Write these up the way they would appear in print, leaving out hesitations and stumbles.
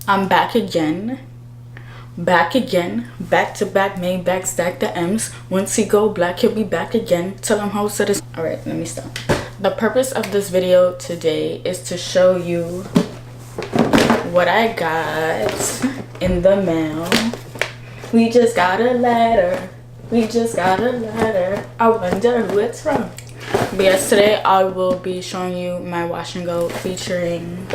I'm back again. Back to back, made back, stack the M's. Once he go black, he'll be back again. Tell him how to this. All right, let me stop. The purpose of this video today is to show you what I got in the mail. We just got a letter. I wonder who it's from. But yes, today I will be showing you my wash and go featuring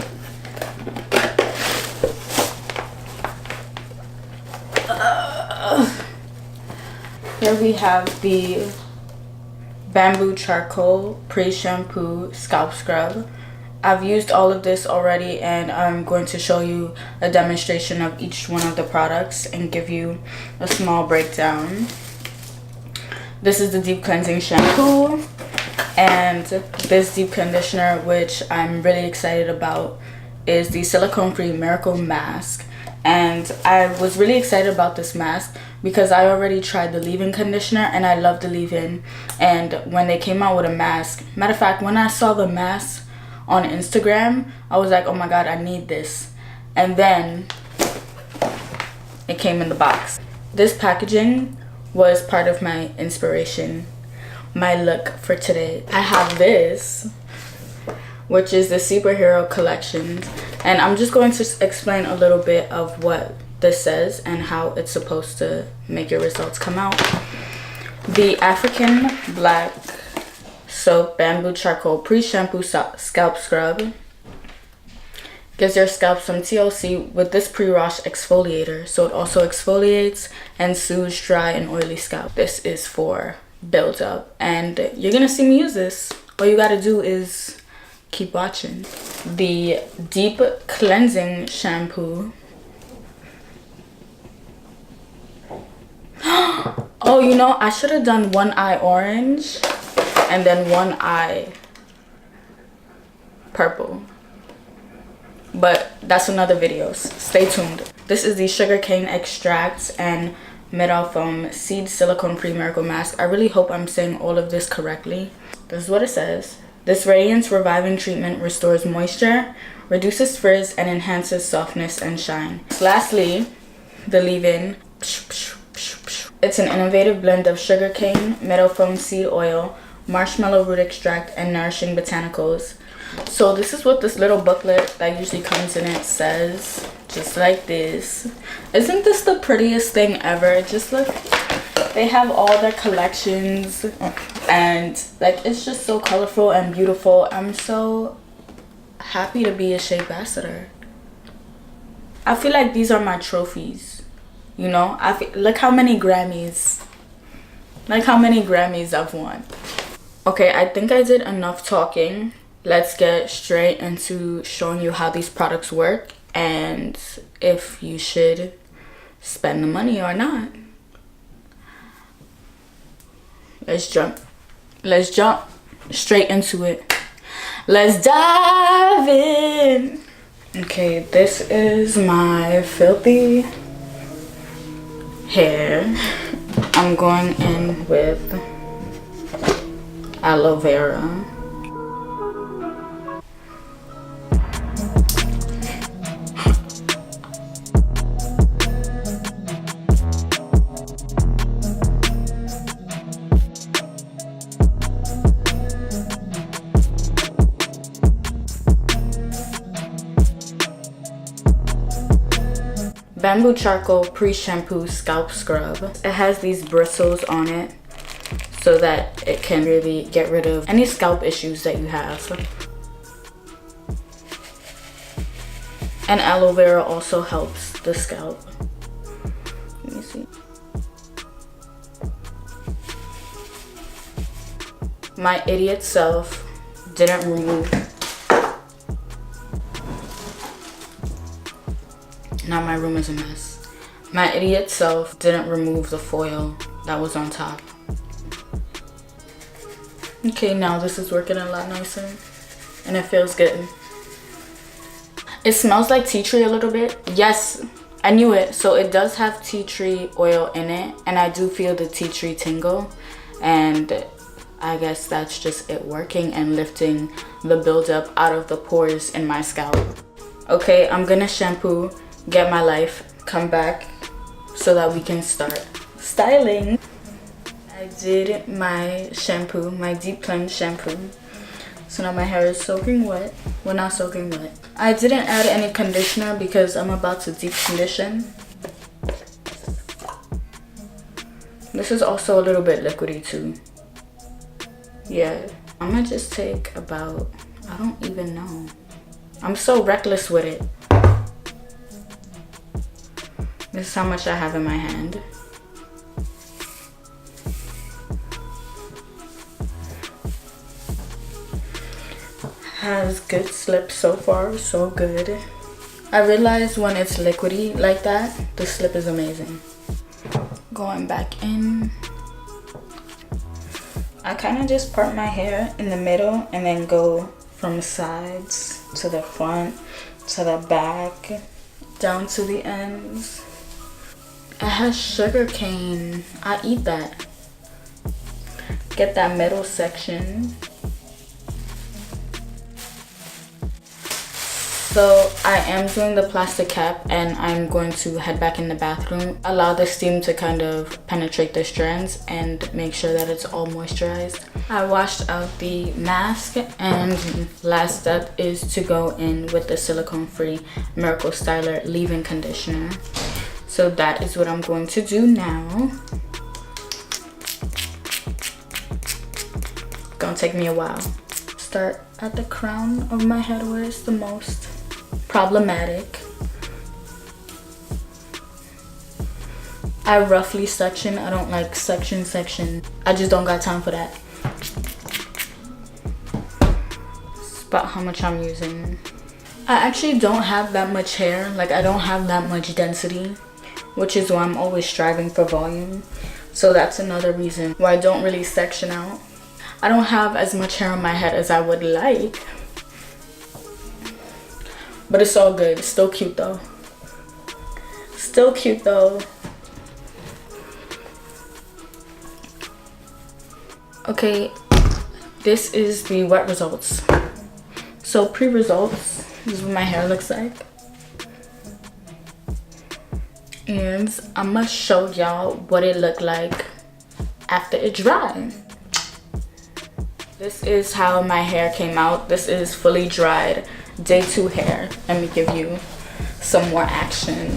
here we have the Bamboo Charcoal Pre-Shampoo Scalp Scrub. I've used all of this already, and I'm going to show you a demonstration of each one of the products and give you a small breakdown. This is the deep cleansing shampoo, and this deep conditioner, which I'm really excited about, is the silicone free Miracle Mask. And I was really excited about this mask because I already tried the leave-in conditioner and I love the leave-in. And when they came out with a mask, matter of fact, when I saw the mask on Instagram, I was like, oh my god, I need this. And then it came in the box. This packaging was part of my inspiration, my look for today. I have this, which is the superhero collection, and I'm just going to explain a little bit of what this says and how it's supposed to make your results come out. The African Black Soap Bamboo Charcoal Pre-Shampoo Scalp Scrub gives your scalp some TLC with this pre-wash exfoliator, so it also exfoliates and soothes dry and oily scalp. This is for build up, and you're gonna see me use this. All you gotta do is keep watching. The deep cleansing shampoo. Oh, you know, I should have done one eye orange and then one eye purple, but that's another video. Stay tuned. This is the Sugarcane extracts and Meadowfoam seed silicone free miracle mask. I really hope I'm saying all of this correctly. This is what it says. This radiance reviving treatment restores moisture, reduces frizz, and enhances softness and shine. Lastly, the leave-in. It's an innovative blend of sugarcane, meadowfoam seed oil, marshmallow root extract, and nourishing botanicals. So this is what this little booklet that usually comes in it says, just like this. Isn't this the prettiest thing ever? Just look. They have all their collections, and like it's just so colorful and beautiful. I'm so happy to be a Sheabassador. I feel like these are my trophies, you know. Look how many Grammys, I've won. Okay, I think I did enough talking. Let's get straight into showing you how these products work and if you should spend the money or not. Let's jump straight into it. Let's dive in. Okay, this is my filthy hair. I'm going in with aloe vera. Bamboo Charcoal Pre-Shampoo Scalp Scrub. It has these bristles on it so that it can really get rid of any scalp issues that you have. And aloe vera also helps the scalp. Let me see. My idiot self didn't remove. Now my room is a mess. My idiot self didn't remove the foil that was on top. Okay, now this is working a lot nicer and it feels good. It smells like tea tree a little bit. Yes, I knew it. So it does have tea tree oil in it, and I do feel the tea tree tingle, and I guess that's just it working and lifting the buildup out of the pores in my scalp. Okay, I'm gonna shampoo get my life, come back so that we can start styling. I did my shampoo, my deep cleanse shampoo. So now my hair is soaking wet. Well, not soaking wet. I didn't add any conditioner because I'm about to deep condition. This is also a little bit liquidy too. Yeah, I'm gonna just take about, I don't even know. I'm so reckless with it. This is how much I have in my hand. Has good slip so far, so good. I realize when it's liquidy like that, the slip is amazing. Going back in. I kind of just part my hair in the middle and then go from the sides to the front to the back down to the ends. It has sugarcane. I eat that. Get that middle section. So I am doing the plastic cap and I'm going to head back in the bathroom. Allow the steam to kind of penetrate the strands and make sure that it's all moisturized. I washed out the mask and last step is to go in with the silicone free Miracle Styler leave-in conditioner. So that is what I'm going to do now. It's gonna take me a while. Start at the crown of my head where it's the most problematic. I roughly section. I don't like section. I just don't got time for that. It's about how much I'm using. I actually don't have that much hair. Like, I don't have that much density, which is why I'm always striving for volume. So that's another reason why I don't really section out. I don't have as much hair on my head as I would like. But it's all good. It's still cute though. Still cute though. Okay, this is the wet results. So pre-results, this is what my hair looks like. And I'm gonna show y'all what it looked like after it dried. This is how my hair came out. This is fully dried. Day 2 hair. Let me give you some more action.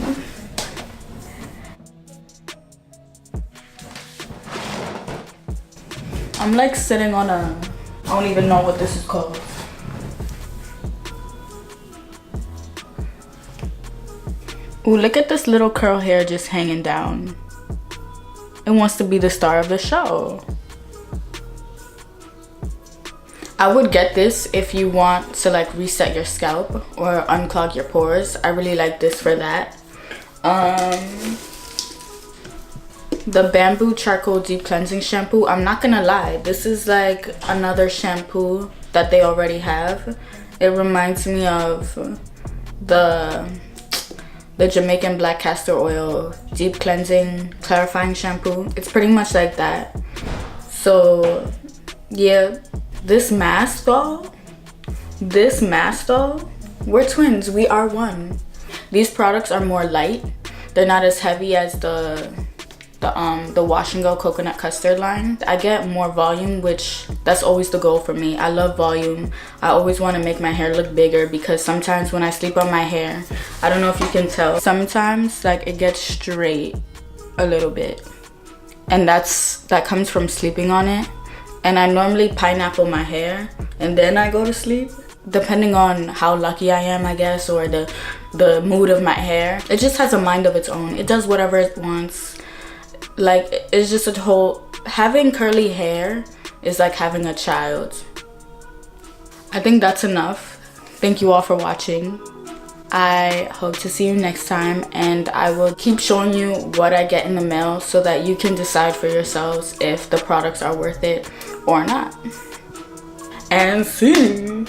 I'm like sitting on a, I don't even know what this is called. Ooh, look at this little curl hair just hanging down. It wants to be the star of the show. I would get this if you want to like reset your scalp or unclog your pores. I really like this for that. The Bamboo Charcoal Deep Cleansing Shampoo, I'm not gonna lie, this is like another shampoo that they already have. It reminds me of the Jamaican Black Castor Oil Deep Cleansing Clarifying Shampoo. It's pretty much like that. So yeah. This mask though, we're twins, we are one. These products are more light. They're not as heavy as the Wash and Go Coconut Custard line. I get more volume, which that's always the goal for me. I love volume. I always want to make my hair look bigger because sometimes when I sleep on my hair, I don't know if you can tell, sometimes like it gets straight a little bit. And that comes from sleeping on it. And I normally pineapple my hair and then I go to sleep, depending on how lucky I am, I guess, or the mood of my hair. It just has a mind of its own. It does whatever it wants. Like, it's just a whole, having curly hair is like having a child. I think that's enough. Thank you all for watching. I hope to see you next time, and I will keep showing you what I get in the mail so that you can decide for yourselves if the products are worth it or not. And see you.